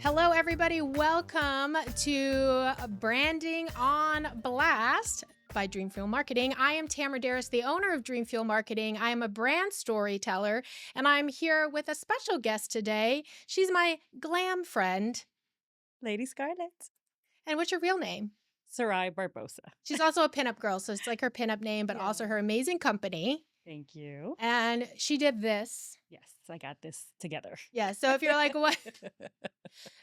Hello, everybody. Welcome to Branding on Blast by Dreamfuel Marketing. I am Tamara Darress, the owner of Dreamfuel Marketing. I am a brand storyteller, and I'm here with a special guest today. She's my glam friend. Lady Scarlet. And what's your real name? Saray Barbosa. She's also a pinup girl, so it's like her pinup name, but also her amazing company. Thank you. And she did this. Yes, I got this together. Yeah, so if you're like, what?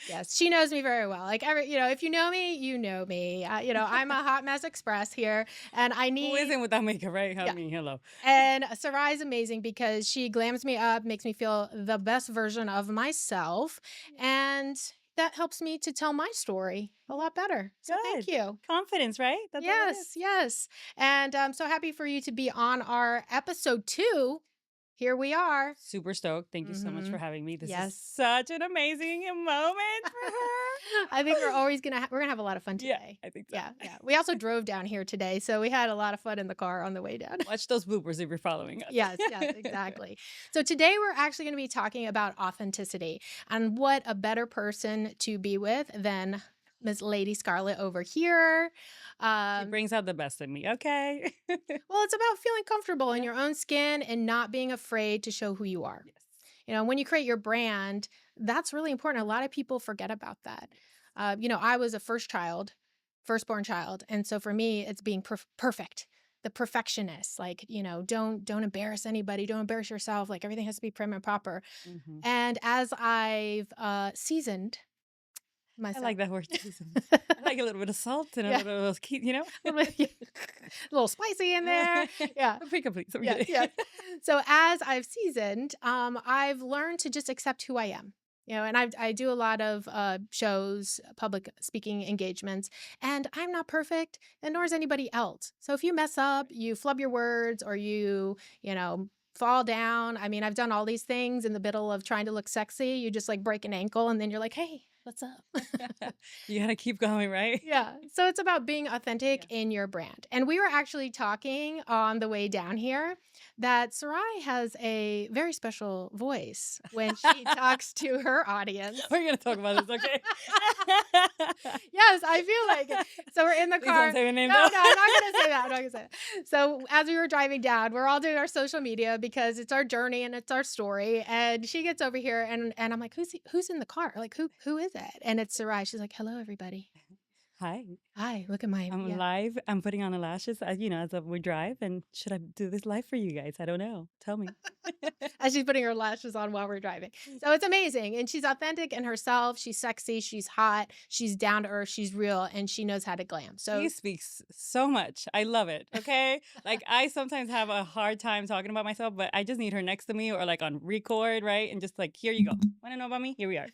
Yes, she knows me very well. Like, if you know me, you know me. I'm a hot mess express here, and I need. Who isn't without makeup, right? Yeah. Hello. And Sarai is amazing because she glams me up, makes me feel the best version of myself, and that helps me to tell my story a lot better. So thank you. Confidence, right? That's all it is. Yes. And I'm so happy for you to be on our episode 2. Here we are. Super stoked. Thank you so much for having me. This Yes. is such an amazing moment for her. I think we're always we're gonna have a lot of fun today. Yeah, I think so. Yeah. We also drove down here today, so we had a lot of fun in the car on the way down. Watch those bloopers if you're following us. Yes, exactly. So today we're actually going to be talking about authenticity, and what a better person to be with than Miss Lady Scarlet over here. She brings out the best in me, okay? Well, it's about feeling comfortable in your own skin and not being afraid to show who you are. Yes. When you create your brand, that's really important. A lot of people forget about that. I was a firstborn child. And so for me, it's being perfect, the perfectionist. Like, don't embarrass anybody. Don't embarrass yourself. Like, everything has to be prim and proper. Mm-hmm. And as I've seasoned myself. I like that word. I like a little bit of salt and a little, a little spicy in there. Yeah. Please. Yeah. So as I've seasoned, I've learned to just accept who I am. And I do a lot of shows, public speaking engagements, and I'm not perfect, and nor is anybody else. So if you mess up, you flub your words, or you fall down. I mean, I've done all these things in the middle of trying to look sexy. You just like break an ankle, and then you're like, hey, what's up? You gotta keep going, right? Yeah. So it's about being authentic in your brand. And we were actually talking on the way down here that Sarai has a very special voice when she talks to her audience. We're gonna talk about this, okay? Yes, I feel like it. So we're in the car. Don't say her name, no, I'm not gonna say that. So as we were driving down, we're all doing our social media because it's our journey and it's our story. And she gets over here and I'm like, who's in the car? Like, who is it? And it's Sarai. She's like, hello, everybody. Hi, look at my. I'm live. I'm putting on the lashes, as we drive. And should I do this live for you guys? I don't know. Tell me. As she's putting her lashes on while we're driving. So it's amazing. And she's authentic in herself. She's sexy. She's hot. She's down to earth. She's real. And she knows how to glam. So she speaks so much. I love it. Okay. Like, I sometimes have a hard time talking about myself, but I just need her next to me or like on record, right? And just like, here you go. Want to know about me? Here we are.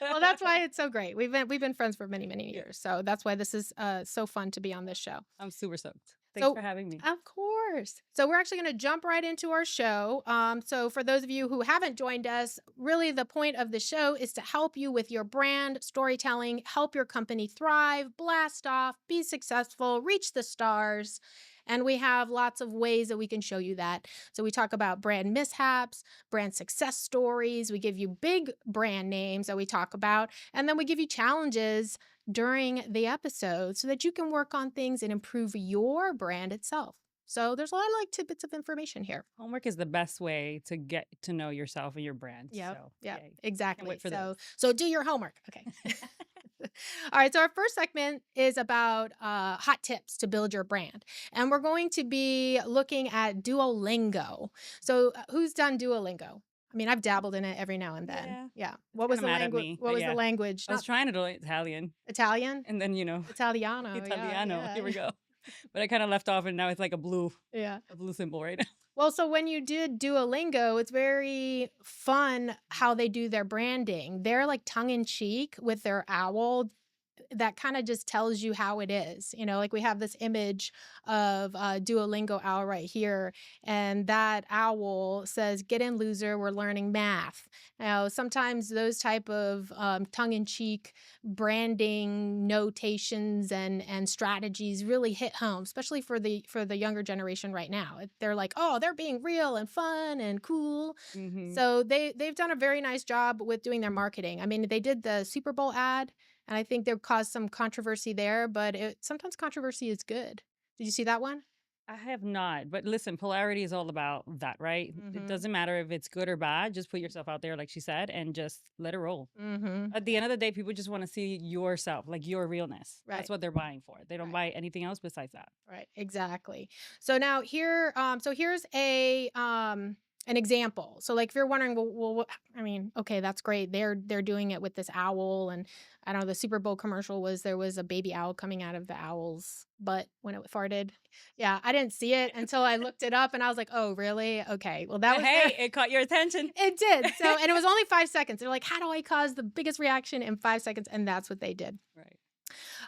Well, that's why it's so great. We've been friends for many, many years. So that's why this is so fun to be on this show. I'm super stoked. Thanks for having me. Of course. So we're actually going to jump right into our show. So for those of you who haven't joined us, really the point of the show is to help you with your brand storytelling, help your company thrive, blast off, be successful, reach the stars. And we have lots of ways that we can show you that. So we talk about brand mishaps, brand success stories. We give you big brand names that we talk about. And then we give you challenges during the episode so that you can work on things and improve your brand itself. So there's a lot of like tidbits of information here. Homework is the best way to get to know yourself and your brand. Yeah, so, exactly. Can't wait for those. So do your homework. Okay. All right. So our first segment is about hot tips to build your brand. And we're going to be looking at Duolingo. So who's done Duolingo? I mean, I've dabbled in it every now and then. Yeah. What was the language? What was the language? I was trying to do Italian. Italian? And then, Italiano. Italiano. Here we go. But I kind of left off and now it's like a blue symbol right now. Well, so when you did Duolingo, it's very fun how they do their branding. They're like tongue in cheek with their owl. that kind of just tells you how it is. Like we have this image of Duolingo owl right here, and that owl says, "Get in, loser. We're learning math." Now, sometimes those type of tongue-in-cheek branding notations and strategies really hit home, especially for the younger generation right now. They're like, "Oh, they're being real and fun and cool." Mhm. So they've done a very nice job with doing their marketing. I mean, they did the Super Bowl ad, and I think they've caused some controversy there, but sometimes controversy is good. Did you see that one? I have not, but listen, polarity is all about that, right? It Mhm. doesn't matter if it's good or bad. Just put yourself out there, like she said, and just let it roll. Mhm. At the end of the day, people just want to see yourself, like your realness. That's Right. what they're buying for. They don't Right. buy anything else besides that. Right, exactly. So now here's an example. So like if you're wondering, well, I mean, okay, that's great. They're doing it with this owl, and I don't know. The Super Bowl commercial was there was a baby owl coming out of the owl's butt when it farted. Yeah, I didn't see it until I looked it up, and I was like, oh, really? Okay, well that But was there. hey, it caught your attention. It did. So, and it was only 5 seconds. They're like, how do I cause the biggest reaction in 5 seconds? And that's what they did. Right.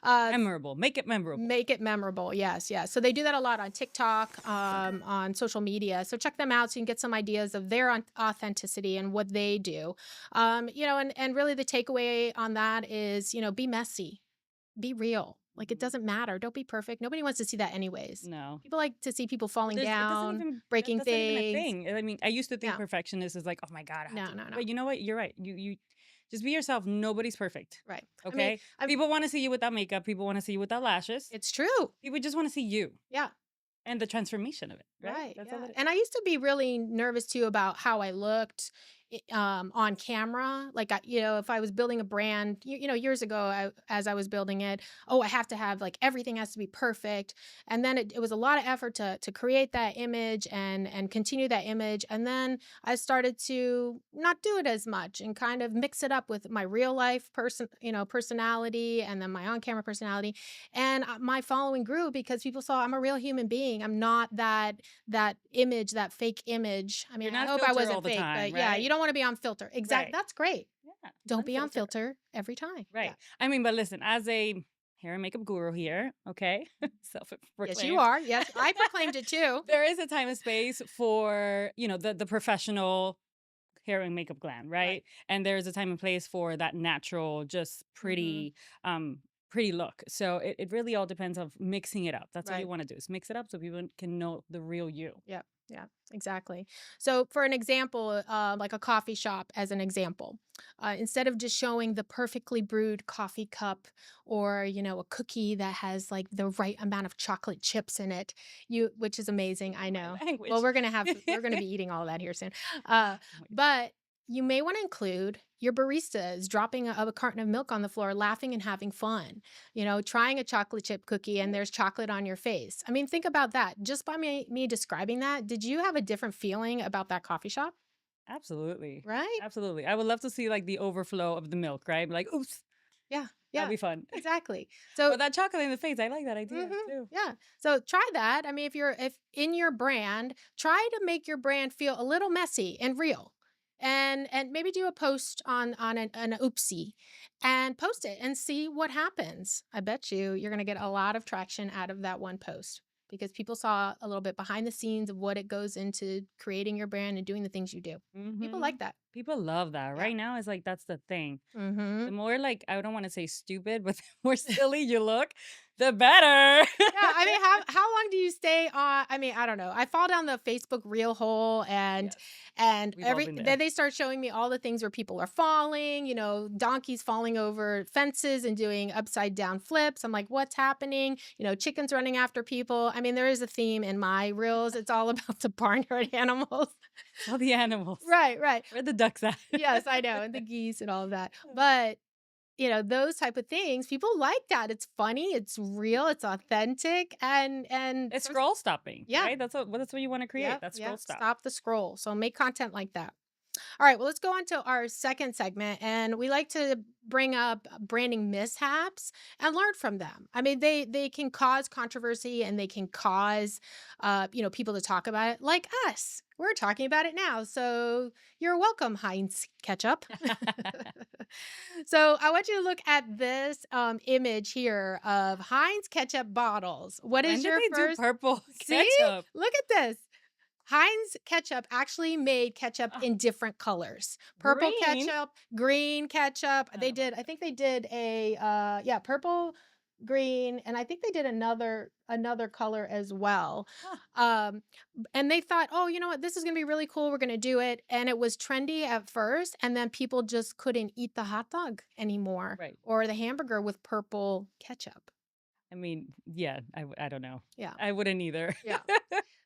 Uh, Memorable. Make it memorable. Make it memorable. Yes, yes. So they do that a lot on TikTok, on social media. So check them out so you can get some ideas of their authenticity and what they do. And really the takeaway on that is, be messy, be real. Like it Mhm. doesn't matter. Don't be perfect. Nobody wants to see that anyways. No. People like to see people Well, falling it doesn't down, even breaking that's not even a things. thing. I mean, I used to think Yeah. perfectionist is like, oh my God, I have No, to. no, no. But you know what? You're right. You just be yourself. Nobody's perfect. Right. Okay. I People want to see you without makeup. People want to see you without lashes. it's true. People just want to see you Yeah. and the transformation of it. Right. Right. That's all Yeah. it is. And I used to be really nervous too about how I looked on camera. Like, if I was building a brand, years ago, as I was building it, oh, I have to have like everything has to be perfect. And then it was a lot of effort to create that image and continue that image. And then I started to not do it as much and kind of mix it up with my real life personality and then my on camera personality. And my following grew because people saw I'm a real human being. I'm not that image, that fake image. I mean, You're I not hope I filter all wasn't the fake, time, but yeah, you right? don't want to be on filter. Exact. Right. That's great. Yeah. Don't be on Unfiltered. filter every time. Yeah. Right. I mean, but listen, as a hair and makeup guru here, okay, self Yes, you proclaimed, are. Yes, I proclaimed it too. there is a time and space for, the professional hair and makeup glam, Right. right? And there's a time and place for that natural, just Hmm. pretty look. So it really all depends of mixing it up. That's what you Right. want to do is mix it up so people can know the real you. Yeah. Yeah. Exactly. So, for an example, like a coffee shop, as an example, instead of just showing the perfectly brewed coffee cup or a cookie that has like the right amount of chocolate chips in it, which is amazing. I My know. Well, language. we're gonna be eating all that here soon. Uh, but you may want to include your baristas dropping a carton of milk on the floor, laughing and having fun, trying a chocolate chip cookie and there's chocolate on your face. I mean, think about that. Just by me describing that, did you have a different feeling about that coffee shop? Absolutely. Right? Absolutely. I would love to see like the overflow of the milk, right? Like, oops, Yeah. that'd Yeah. be fun. Exactly. So, But that chocolate in the face, I like that idea mhm, too. yeah. So try that. I mean, if in your brand, try to make your brand feel a little messy and real. And maybe do a post on an oopsie and post it and see what happens. I bet you're going to get a lot of traction out of that one post because people saw a little bit behind the scenes of what it goes into creating your brand and doing the things you do. People Hmm. like that. People love that. Yeah. Right now, it's like that's the thing. The Mhm. more like I don't want to say stupid, but the more silly you look, the better. Yeah, I mean, how long do you stay on? I mean, I don't know. I fall down the Facebook reel hole, and Yes, and we've all every been there. then they start showing me all the things where people are falling, donkeys falling over fences and doing upside down flips. I'm like, what's happening? Chickens running after people. I mean, there is a theme in my reels. It's all about the barnyard animals. All the animals. Right, right. Where the ducks at? Yes, I know, and the geese and all of that. But those type of things, people like that. It's funny, it's real, it's authentic, and It's scroll stopping, yeah, right? That's what you want to create. yeah, That yeah. scroll stop. Stop the scroll. So make content like that. All right, well, let's go on to our second segment. And we like to bring up branding mishaps and learn from them. I mean, they can cause controversy and they can cause people to talk about it like us. We're talking about it now. So you're welcome, Heinz Ketchup. So I want you to look at this image here of Heinz ketchup bottles. What When is did your they do first? purple See? ketchup? Look at this. Heinz ketchup actually made ketchup Ah, in different colors. Purple green? ketchup, green ketchup. I don't They know about did, I think they did a purple, green, and I think they did another color as well. that. Um and they thought, "Oh, you know what? This is going to be really cool. We're going to do it." And it was trendy at first, and then people just couldn't eat the hot dog anymore Right. or the hamburger with purple ketchup. I mean, yeah, I don't know. Yeah. I wouldn't either. Yeah.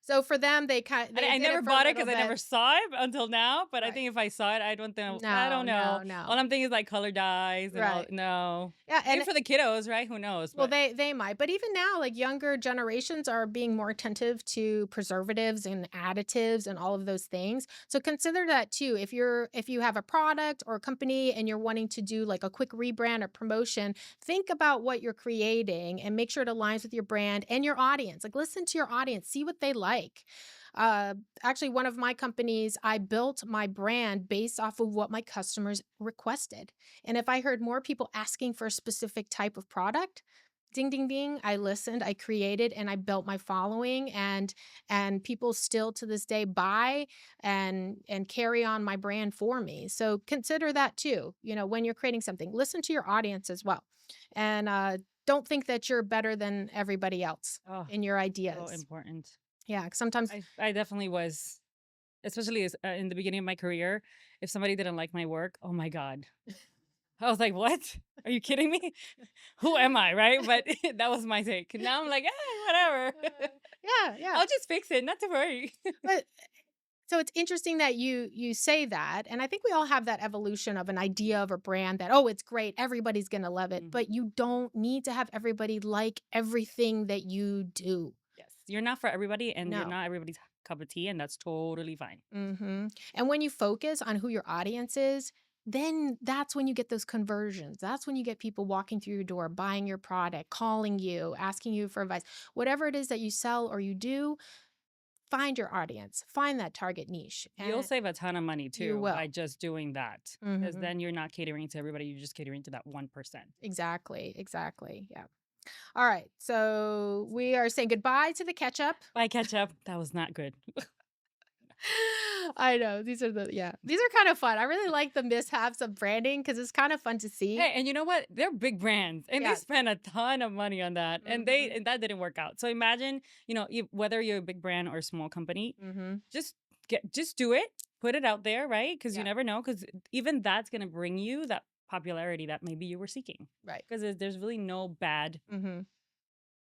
So for them, they I did never it for a bought it little because I never bit. saw it until now, but I Right. think if I saw it, I No, don't know. no, All no. I'm thinking is like color dyes and all Right. no. Yeah, Maybe and for the kiddos, right? Who knows? well, But they might, but even now, like younger generations are being more attentive to preservatives and additives and all of those things. So consider that too. If you have a product or a company and you're wanting to do like a quick rebrand or promotion, think about what you're creating and make sure it aligns with your brand and your audience. Like listen to your audience, see what they like. Uh, Actually, one of my companies, I built my brand based off of what my customers requested. And if I heard more people asking for a specific type of product, ding ding ding, I listened, I created and I built my following and people still to this day buy and carry on my brand for me. So consider that too. You know, when you're creating something, listen to your audience as well. And don't think that you're better than everybody else oh, in your so ideas. important. Yeah, 'cause sometimes I definitely was, especially in the beginning of my career. If somebody didn't like my work, oh my god, I was like, "What? Are you kidding me? Who am I?" Right? But that was my take. Now I'm like, whatever. yeah, yeah. I'll just fix it. Not to worry. But so it's interesting that you say that, and I think we all have that evolution of an idea of a brand that, "Oh, it's great, everybody's gonna love it," but Mhm. you don't need to have everybody like everything that you do. Yes, you're not for everybody, and you're No. not everybody's cup of tea, and that's totally fine. Mhm. And when you focus on who your audience is, then that's when you get those conversions. That's when you get people walking through your door, buying your product, calling you, asking you for advice. Whatever it is that you sell or you do, find your audience, find that target niche, You'll and save a ton of money you too by will. just doing that, because Mhm. then you're not catering to everybody. You're just catering to that 1%. Exactly, exactly, yeah. All right, so we are saying goodbye to the ketchup. Buy ketchup. That was not good. I know, these are these are kind of fun. I really like the mishaps of branding because it's kind of fun to see. Hey, and you know what? They're big brands, and they Yes. spend a ton of money on that, Mhm, and that didn't work out. So imagine, whether you're a big brand or a small company, mhm. just just do it, put it out there, right? Because you Yeah, never know, because even that's gonna bring you that popularity that maybe you were seeking. right. Because there's really no bad Mhm.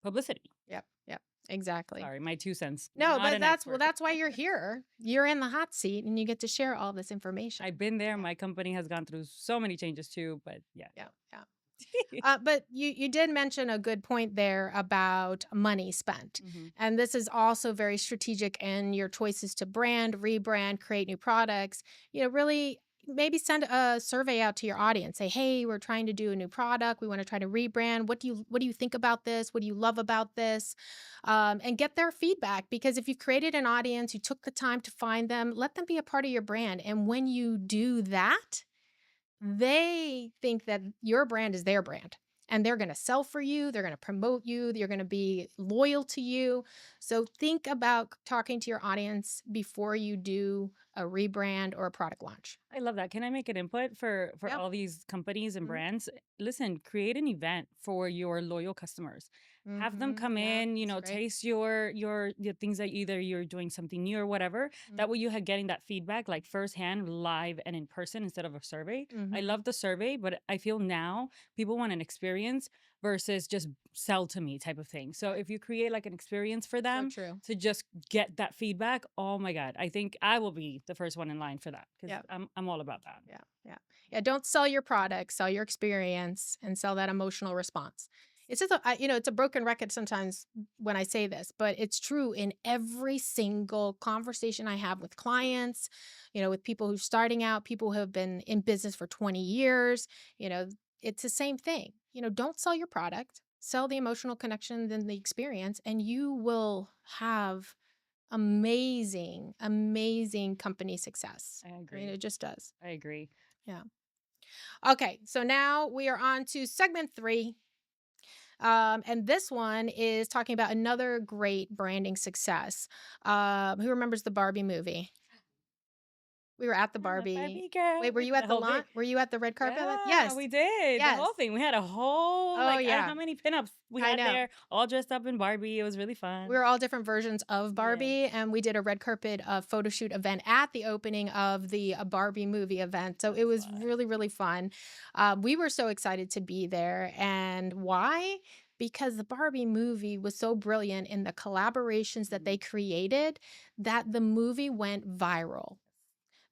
publicity. Yep, yep, exactly. Sorry, my 2 cents. No, Not but an that's well, expert. that's why you're here. You're in the hot seat and you get to share all this information. I've been there. Yeah, My company has gone through so many changes too, but yeah. yeah, yeah. But you did mention a good point there about money spent, Mhm. and this is also very strategic in your choices to brand, rebrand, create new products. You know, really maybe send a survey out to your audience. Say, hey, we're trying to do a new product. We want to try to rebrand. What do you think about this? What do you love about this? And get their feedback because if you've created an audience, you took the time to find them, let them be a part of your brand. And when you do that they think that your brand is their brand and they're going to sell for you, they're going to promote you, you're going to be loyal to you. So think about talking to your audience before you do a rebrand or a product launch. I love that. Can I make an input for Yeah. all these companies and Mhm. brands? Listen, create an event for your loyal customers. Have them Mhm. come Yeah, in, that's great. taste your things that either you're doing something new or whatever. That way you are getting that feedback like firsthand, live and in person instead of a survey. I Mhm. love the survey, but I feel now people want an experience versus just sell to me type of thing. So Right. if you create like an experience for So them true. to just get that feedback, oh my God, I think I will be the first one in line for that because Yeah. I'm all about that. Yeah. Yeah. Yeah. Don't sell your product, sell your experience and sell that emotional response. It's just it's a broken record sometimes when I say this, but it's true in every single conversation I have with clients, with people who's starting out, people who have been in business for 20 years, you know, it's the same thing. Don't sell your product, sell the emotional connection, then the experience, and you will have amazing, amazing company success. I I mean, agree. it just does. I agree. Yeah. Okay. So now we are on to segment three. And this one is talking about another great branding success. Who remembers the Barbie movie? We were at the I'm a Barbie. Barbie girl Wait, were with you the at the whole launch? bit. Were you at the red carpet? Yeah, Yes. we did the Yes. whole thing. We had a whole Oh, how yeah. many pinups we I had know. there, all dressed up in Barbie. It was really We fun. were all different versions of Yes. Barbie, and we did a red carpet photo shoot event at the opening of the Barbie movie event. So That it was was fun. really, really fun. We were so excited to be there. And why? Because the Barbie movie was so brilliant in the collaborations that they created that the movie went viral.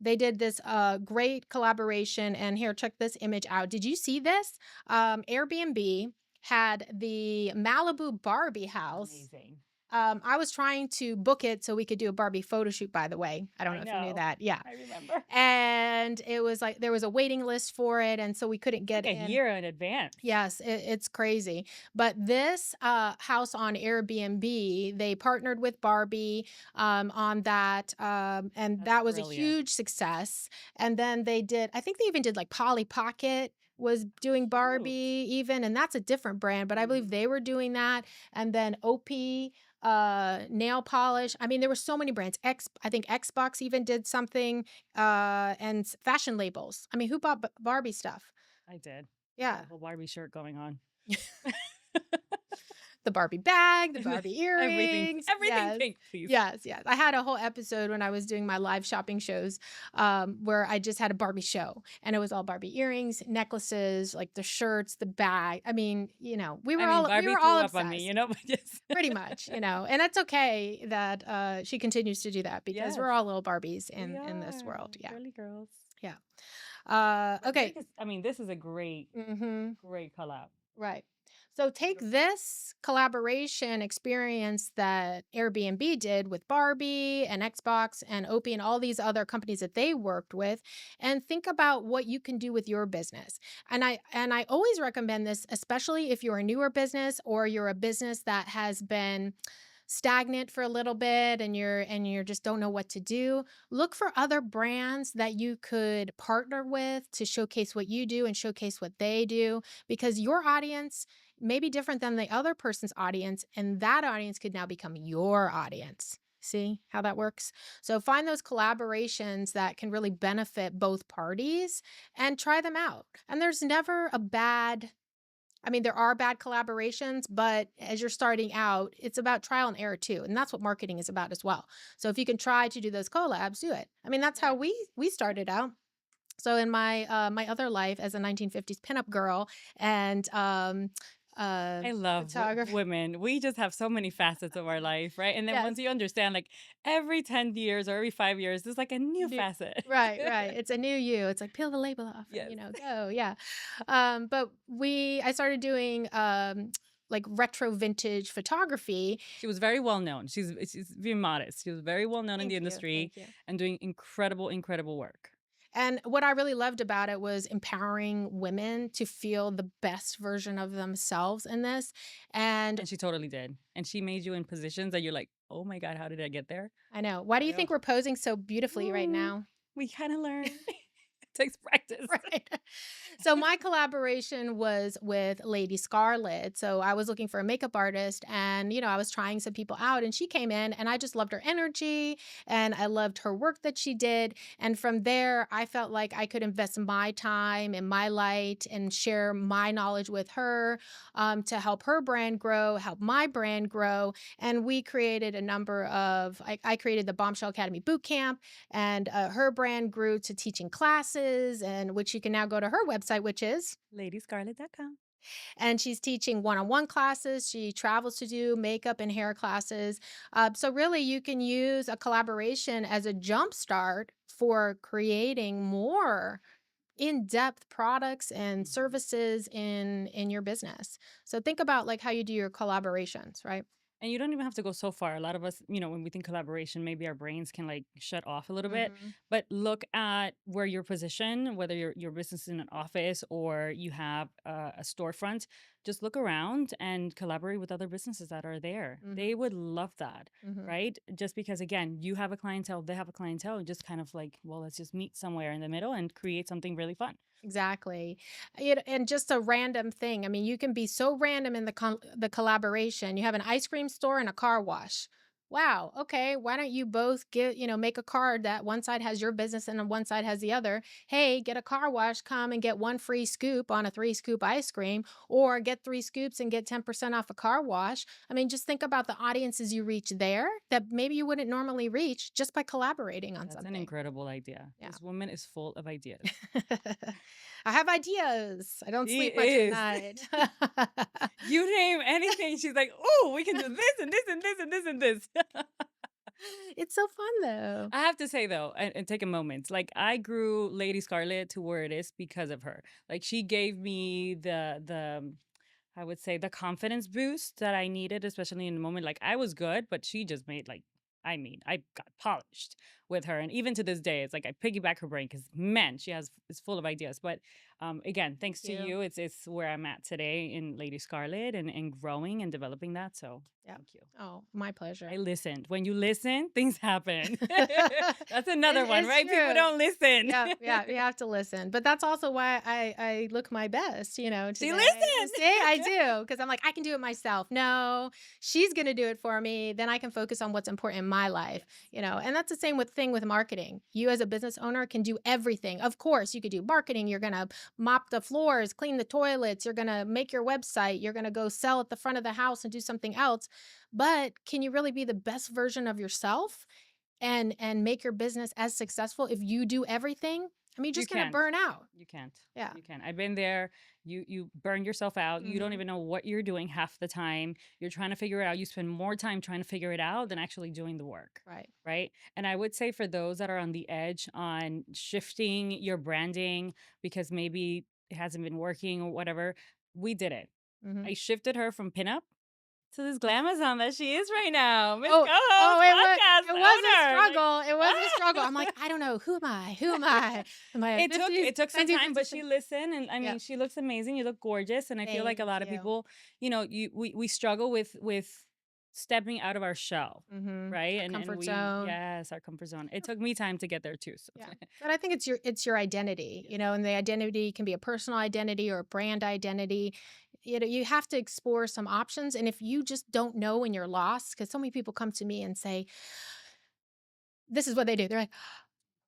They did this great collaboration. And here, check this image out. Did you see this? Airbnb had the Malibu Barbie house. Amazing. I was trying to book it so we could do a Barbie photo shoot, by the way. I don't I know if you knew know. that. Yeah. I remember. And it was like there was a waiting list for it. And so we couldn't get Like a in. year in advance. Yes, it's crazy. But this house on Airbnb, they partnered with Barbie on that. And That's that was a brilliant. huge success. And then I think they even did like Polly Pocket was doing Cute. Barbie even, and that's a different brand, but I believe they were doing that. And then OP nail polish. I mean, there were so many brands. I think Xbox even did something, fashion labels. I mean, who bought Barbie stuff? I did. I got Yeah. a whole Barbie shirt going on. The Barbie bag, the Barbie everything, earrings. everything Yes. pink, please. Yes, yes. I had a whole episode when I was doing my live shopping shows, where I just had a Barbie show and it was all Barbie earrings, necklaces, like the shirts, the bag. I mean, we I were mean, all we Barbie were all threw up on me, obsessed. but just Pretty much, and that's okay that she continues to do that because yes, we're all little Barbies we in this are world. Yeah. girly girls. Yeah. But Okay. this is a great, Mhm. great collab. Right. So take this collaboration experience that Airbnb did with Barbie and Xbox and Opie and all these other companies that they worked with and think about what you can do with your business. And I always recommend this, especially if you're a newer business or you're a business that has been stagnant for a little bit and you're just don't know what to do. Look for other brands that you could partner with to showcase what you do and showcase what they do because your audience may be different than the other person's audience and that audience could now become your audience. See how that works? So find those collaborations that can really benefit both parties and try them out. And there's never a bad I mean, there are bad collaborations, but as you're starting out, it's about trial and error too, and that's what marketing is about as well. So if you can try to do those collabs, do it. I mean, that's how Right. we started out. So in my other life as a 1950s pinup girl and I love photographer, women. We just have so many facets of our life, right? And then yes, once you understand, like every 10 years or every 5 years, there's like a new new, facet. right, right. It's a new you. It's like peel the label off and yes. go, yeah. But I started doing like retro vintage photography. She was very well known. She's very modest. She was very well known in the Thank you, industry thank you. and doing incredible, incredible work. And what I really loved about it was empowering women to feel the best version of themselves in this. And And she totally did. And she made you in positions that you're like, oh my God, how did I get there? I know. Why do you Like, oh, think we're posing so beautifully right mm, now? we kind of learn. it takes practice. Right. So my collaboration was with Lady Scarlet. So I was looking for a makeup artist and I was trying some people out and she came in and I just loved her energy and I loved her work that she did. And from there, I felt like I could invest my time and my light and share my knowledge with her to help her brand grow, help my brand grow. And we created I created the Bombshell Academy Boot Camp and her brand grew to teaching classes and which you can now go to her website, which is, LadyScarlet.com. and she's teaching one-on-one classes. She travels to do makeup and hair classes. So really you can use a collaboration as a jump start for creating more in-depth products and Mhm. services in your business. So think about like how you do your collaborations, right? And you don't even have to go so far. A lot of us, when we think collaboration, maybe our brains can like shut off a little bit. Mhm. But look at where your position, whether your business is in an office or you have a storefront. Just look around and collaborate with other businesses that are there. Mhm. They would love that, Mhm. right? Just because again, you have a clientele, they have a clientele, and just kind of like, well, let's just meet somewhere in the middle and create something really fun. Exactly. And just a random thing. I mean, you can be so random in the collaboration. You have an ice cream store and a car wash. Wow. Okay. Why don't you both make a card that one side has your business and on one side has the other? Hey, get a car wash, come and get one free scoop on a 3-scoop ice cream, or get 3 scoops and get 10% off a car wash. I mean, just think about the audiences you reach there that maybe you wouldn't normally reach just by collaborating on That's an something. incredible idea. Yeah. This woman is full of ideas. I have ideas. I don't She sleep much at is. night. You name anything, she's like, "Oh, we can do this and this and this and this and this." It's so fun though. I have to say though, and take a moment. Like I grew Lady Scarlet to where it is because of her. Like she gave me I would say the confidence boost that I needed, especially in the moment. Like I was good, but she just made like I got polished with her, and even to this day, it's like I piggyback her brain because man, she has is full of ideas. But again, Thank thanks to you. you, it's where I'm at today in Lady Scarlet and growing and developing that. So Yeah. thank you. Oh, my I pleasure. listened. When you listen, things happen. That's another one, It's right? People true. don't listen. Yeah, yeah, you have to listen. But that's also why I look my best, She today. See, I listened. do because I'm like I can do it myself. No, she's going to do it for me. Then I can focus on what's important in my life, Yes. And that's the same with marketing. You as a business owner can do everything. Of course, you could do marketing. You're going to mop the floors, clean the toilets, you're going to make your website, you're going to go sell at the front of the house and do something else. But can you really be the best version of yourself? And make your business as successful if you do everything? I mean, you're You just gonna can't. burn out. You can't. Yeah. You can. I've been there. You burn yourself out. You don't Mhm. even know what you're doing half the time. You're trying to figure it out. You spend more time trying to figure it out than actually doing the work. Right. Right. And I would say for those that are on the edge on shifting your branding because maybe it hasn't been working or whatever, we did it. Mhm. I shifted her from pinup to this glamazon that she is right now. Miss Oh, Co-host, oh, podcast it was a owner. Like struggle. It was a struggle. I'm like, "I don't know. Who am I? Who am I? Am I a it took 50s, it took some 20s time, but she position?" listened, and I Yeah. mean, she looks amazing. You look gorgeous, and I feel like a Thank lot of you. people, we struggle with stepping out of our shell, Mhm. right? Our And comfort we zone. yes, our comfort zone. It took me time to get there too. So Yeah. But I think it's your identity, yes, and the identity can be a personal identity or a brand identity. You have to explore some options. And if you just don't know and you're lost, because so many people come to me and say, this is what they do. They're like,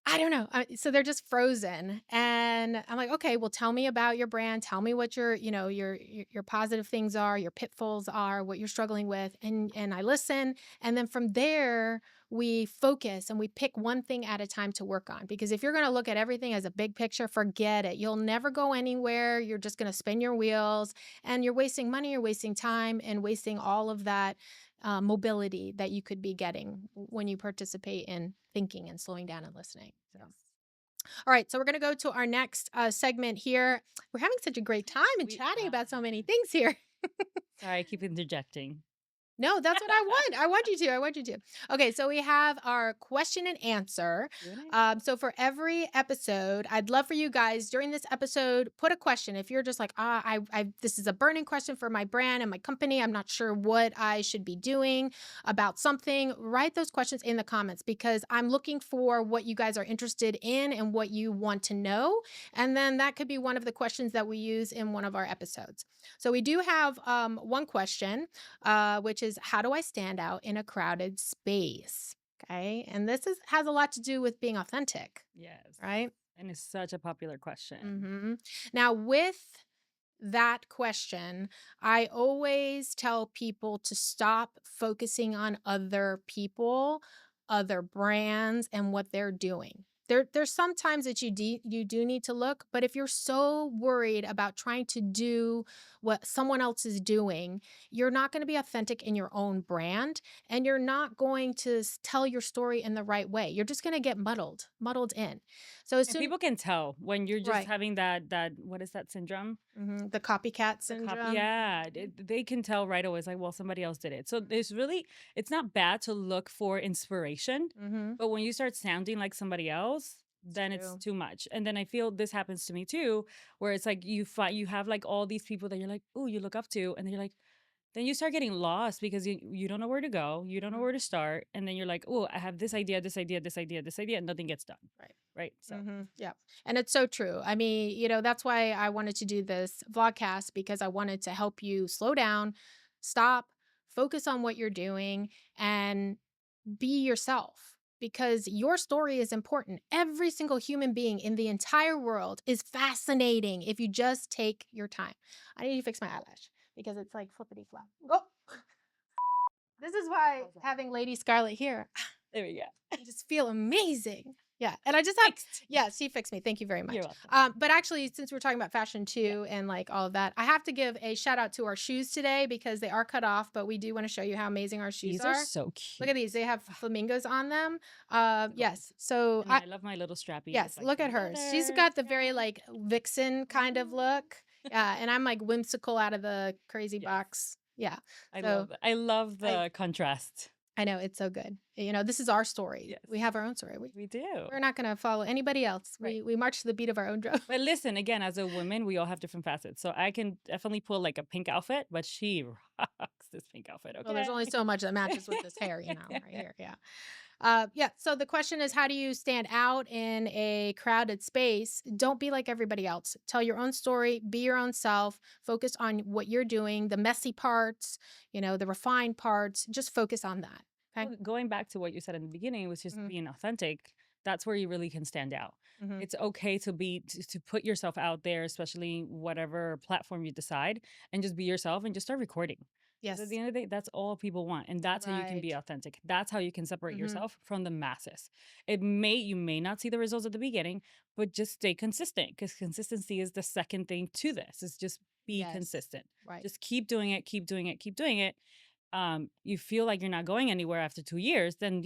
I don't know. So they're just frozen. And I'm like, okay, well, tell me about your brand. Tell me what your positive things are, your pitfalls are, what you're struggling with. And I listen. And then from there, we focus and we pick one thing at a time to work on. Because if you're going to look at everything as a big picture, forget it. You'll never go anywhere. You're just going to spin your wheels and you're wasting money, you're wasting time, and wasting all of that mobility that you could be getting when you participate in thinking and slowing down and listening. So, yes. all right. So, we're going to go to our next segment here. We're having such a great time and We chatting are. about so many things here. Sorry, I keep interjecting. No, that's what I want. I want you to. I want you to. Okay, so we have our question and answer. Q&A. So for every episode, I'd love for you guys during this episode put a question. If you're just like, this is a burning question for my brand and my company. I'm not sure what I should be doing about something. Write those questions in the comments because I'm looking for what you guys are interested in and what you want to know, and then that could be one of the questions that we use in one of our episodes. So we do have one question which is how do I stand out in a crowded space? Okay. And this has a lot to do with being authentic, Yes. right? And it's such a popular question. hmm Now, with that question, I always tell people to stop focusing on other people, other brands, and what they're doing. There's some times that you do need to look, but if you're so worried about trying to do what someone else is doing, you're not going to be authentic in your own brand, and you're not going to tell your story in the right way. You're just going to get muddled in. So as And soon people can tell when you're just right, having that what is that syndrome? the copycat The copy, syndrome. yeah, they can tell right away. It's like, well, somebody else did it. So there's really, it's not bad to look for inspiration, Mm-hmm. but when you start sounding like somebody else, It's then it's true. too much. And then I feel this happens to me too, where it's like you find you have like all these people that you're like, oh, you look up to, and then you're like, then you start getting lost because you don't know where to go, you don't know Mm-hmm. where to start, and then you're like, oh, I have this idea, this idea, this idea, this idea, and nothing gets done. Right. Right. So Yeah. And it's so true. I mean, that's why I wanted to do this vlogcast, because I wanted to help you slow down, stop, focus on what you're doing, and be yourself, because your story is important. Every single human being in the entire world is fascinating if you just take your time. I need to fix my eyelash because it's like flippity flop. Go. This is why having Lady Scarlet here, there we go. I just feel amazing. Yeah. And I just have, Fixed. yeah, she fixed me. Thank you very You're much. welcome. But actually, since we're talking about fashion Yeah. too, and like all of that, I have to give a shout out to our shoes today because they are cut off, but we do want to show you how amazing our shoes These are are. so Look cute. at these. They have flamingos on them. Yes. So And then I love my little strappy with yes, like look the at her. She's leather got the very strap. like vixen kind of look. Yeah. And I'm like whimsical out of the crazy Yes. box. Yeah. I So love it. I love I the contrast. I know it's so good. This is our story. Yes, We have our own story. we do. We're not gonna follow anybody else. Right. We march to the beat of our own drum. But listen, again, as a woman, we all have different facets. So I can definitely pull like a pink outfit, but she rocks this pink outfit. Well, there's Okay. only so much that matches with this hair, right here. Yeah. Yeah. So the question is, how do you stand out in a crowded space? Don't be like everybody else. Tell your own story. Be your own self. Focus on what you're doing, the messy parts, the refined parts. Just focus on that. Okay. Well, going back to what you said in the beginning, was just Hmm. being authentic. That's where you really can stand out. Hmm. It's okay to to put yourself out there, especially whatever platform you decide, and just be yourself and just start recording. Because at the Yes. end of the day, that's all people want, and that's how you can be Right. authentic. That's how you can separate Hmm. yourself from the masses. You may not see the results at the beginning, but just stay consistent, because consistency is the second thing to this. Is just be Yes. consistent. Right. Just keep doing it, keep doing it, keep doing it. You feel like you're not going anywhere after 2 years, then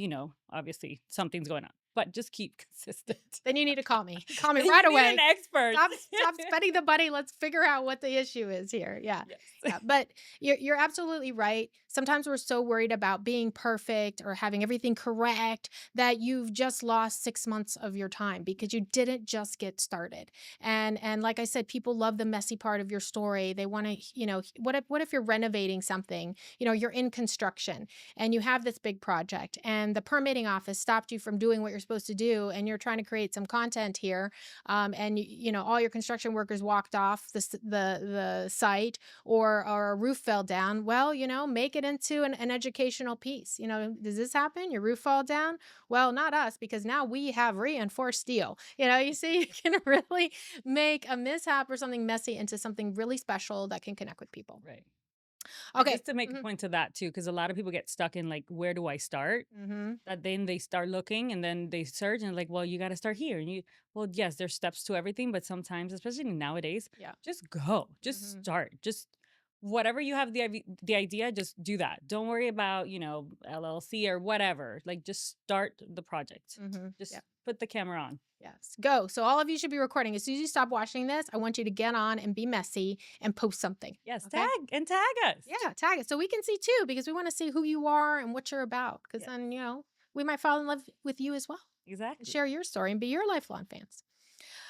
obviously something's going on. But just keep consistent. Then you need to call me. Call me Then right you need an away. expert. Stop spending the money. Let's figure out what the issue is here. Yeah. Yes. Yeah. But you're absolutely right. Sometimes we're so worried about being perfect or having everything correct that you've just lost 6 months of your time because you didn't just get started. And like I said, people love the messy part of your story. They want to, what if you're renovating something? You're in construction and you have this big project and the permitting office stopped you from doing what you're supposed to do, and you're trying to create some content here, and all your construction workers walked off the site, or a roof fell down. Well, make it into an educational piece. Does this happen? Your roof fall down? Well, not us, because now we have reinforced steel. You see, you can really make a mishap or something messy into something really special that can connect with people. Right. And Okay. just to make a point to that too, because a lot of people get stuck in like, where do I start? Mm-hmm. That then they start looking and then they search and like, well, you got to start here. Well, yes, there's steps to everything, but sometimes, especially nowadays, Yeah. just go, just Mm-hmm. start, just whatever you have the idea, just do that. Don't worry about LLC or whatever. Like, just start the project. Mm-hmm. Just Yeah. put the camera on. Yes. Go. So all of you should be recording. As soon as you stop watching this, I want you to get on and be messy and post something. Yes, Okay? tag us. Yeah, tag it so we can see too, because we want to see who you are and what you're about. Because Yes. then, we might fall in love with you as well and Exactly. share your story and be your lifelong fans.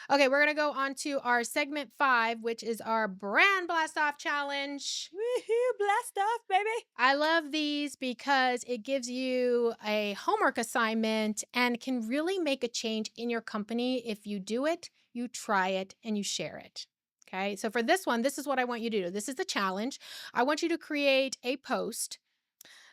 Okay, we're going to go on to our segment 5, which is our brand blast off challenge. Woohoo! Blast off, baby. I love these because it gives you a homework assignment and can really make a change in your company if you do it, you try it, and you share it. Okay, so for this one, this is what I want you to do. This is the challenge. I want you to create a post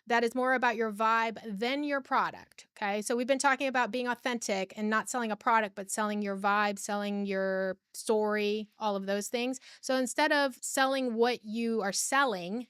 that is more about your vibe than your product. Okay, so we've been talking about being authentic and not selling a product, but selling your vibe, selling your story, all of those things. So instead of selling what you are selling,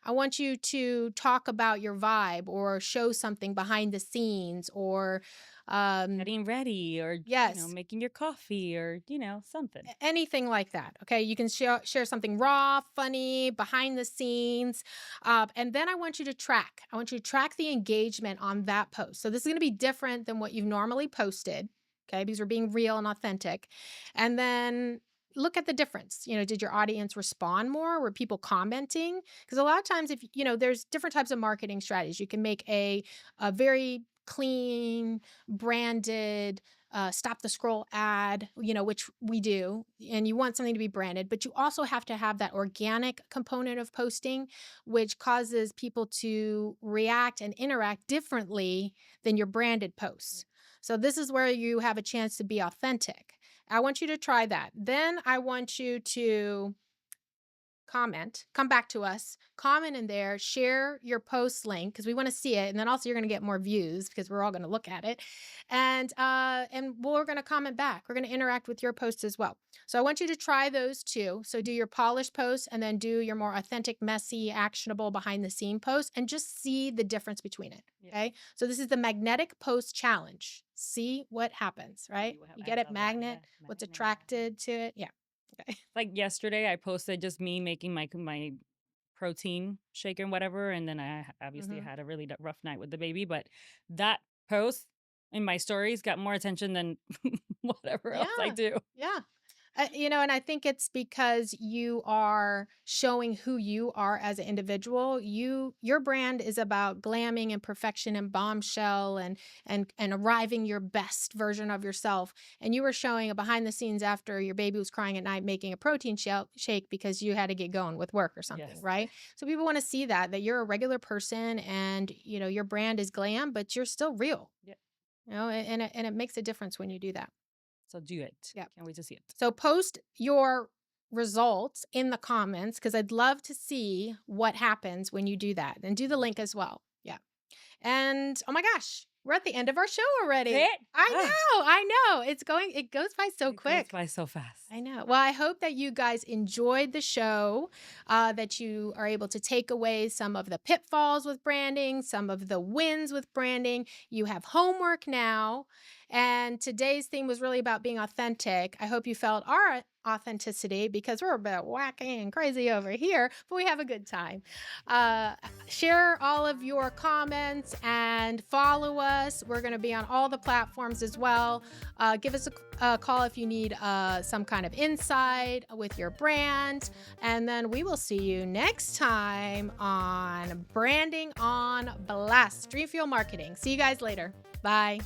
I want you to talk about your vibe or show something behind the scenes or, um, Getting ready or, yes, making your coffee or, something. anything like that. Okay. You can share something raw, funny, behind the scenes. And then I want you to track. I want you to track the engagement on that post. So this is going to be different than what you've normally posted. Okay. Because we're being real and authentic. And then look at the difference. Did your audience respond more? Were people commenting? Because a lot of times, if there's different types of marketing strategies. You can make a very clean, branded, stop the scroll ad, which we do, and you want something to be branded, but you also have to have that organic component of posting, which causes people to react and interact differently than your branded posts. So, this is where you have a chance to be authentic. I want you to try that. Then I want you to come back to us, comment in there, share your post link because we want to see it, and then also you're going to get more views because we're all going to look at it, and we're going to comment back. We're going to interact with your posts as well. So I want you to try those two. So do your polished posts and then do your more authentic, messy, actionable, behind the scene posts, and just see the difference between it. Yeah. Okay. So this is the magnetic post challenge. See what happens, right? You I get it, love that. magnet. Yes, What's magnet. attracted to it? Yeah. Okay. Like yesterday, I posted just me making my protein shake and whatever, and then I obviously Hmm. had a really rough night with the baby. But that post in my stories got more attention than whatever else I Yeah. do. Yeah. And I think it's because you are showing who you are as an individual. Your brand is about glamming and perfection and bombshell and arriving your best version of yourself. And you were showing a behind the scenes after your baby was crying at night, making a protein shake because you had to get going with work or something, Yes. right? So people want to see that you're a regular person and your brand is glam, but you're still real. Yeah. And it makes a difference when you do that. So do it. Yeah. Can't wait to see it. So post your results in the comments because I'd love to see what happens when you do that. And do the link as well. Yeah. And oh my gosh, we're at the end of our show already. It? Ah, I know. It goes by so it goes quick. by so fast. I know. Well, I hope that you guys enjoyed the show, that you are able to take away some of the pitfalls with branding, some of the wins with branding. You have homework now. And today's theme was really about being authentic. I hope you felt our authenticity because we're a bit wacky and crazy over here, but we have a good time. Uh, Share all of your comments and follow us. We're going to be on all the platforms as well. Give us a call if you need some kind of insight with your brand. And then we will see you next time on Branding on Blast, Dream Fuel Marketing. See you guys later. Bye.